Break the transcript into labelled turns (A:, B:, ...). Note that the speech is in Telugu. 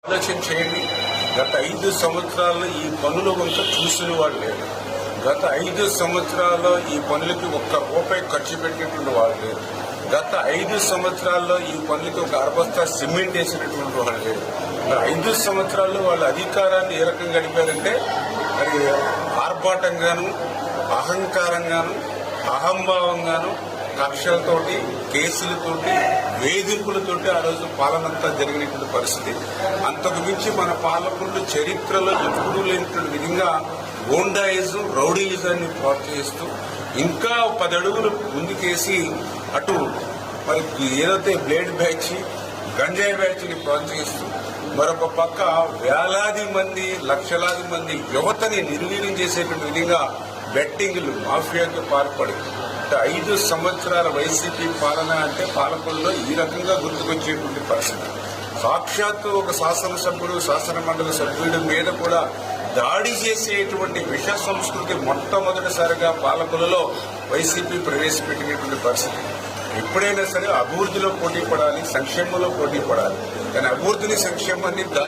A: ఆలోచన చేయండి. గత 5 సంవత్సరాల్లో ఈ పనులు కొంత చూసిన వాళ్ళు లేరు. గత 5 సంవత్సరాల్లో ఈ పనులకి ఒక్క రూపాయి ఖర్చు పెట్టినటువంటి వాళ్ళు లేరు. గత 5 సంవత్సరాల్లో ఈ పనులకి ఒక అరబస్తా సిమెంట్ వేసినటువంటి వాళ్ళు లేరు. మరి 5 సంవత్సరాల్లో వాళ్ళ అధికారాన్ని ఏ రకంగా గడిపారంటే మరి ఆర్భాటంగాను, అహంకారంగాను, అహంభావంగాను, కక్షలతోటి, కేసులతోటి, వేధింపులతోటి ఆ రోజు పాలనంతా జరిగినటువంటి పరిస్థితి. అంతకు మించి మన పాలకులు చరిత్రలో ఎప్పుడూ లేనటువంటి విధంగా గోండాయిజం, రౌడీయిజాన్ని ప్రోత్సహిస్తూ ఇంకా 10 అడుగులు ముందుకేసి అటు మరి ఏదైతే బ్లేడ్ బ్యాచ్, గంజాయి బ్యాచ్ని ప్రోత్సహిస్తూ మరొక పక్క వేలాది మంది, లక్షలాది మంది యువతని నిర్వీర్యం చేసేటువంటి విధంగా బెట్టింగ్లు, మాఫియాకు పాల్పడి 5 సంవత్సరాల వైసీపీ పాలన అంటే పాలకుల్లో ఈ రకంగా గుర్తుకొచ్చేటువంటి పరిస్థితి. సాక్షాత్తు ఒక శాసనసభ్యుడు, శాసన మండలి సభ్యుడి మీద కూడా దాడి చేసేటువంటి విష సంస్కృతి మొట్టమొదటిసారిగా పాలకులలో వైసీపీ ప్రవేశపెట్టినటువంటి పరిస్థితి. ఎప్పుడైనా సరే అభివృద్ధిలో పోటీ పడాలి, సంక్షేమంలో పోటీ పడాలి. కానీ అభివృద్ధిని, సంక్షేమాన్ని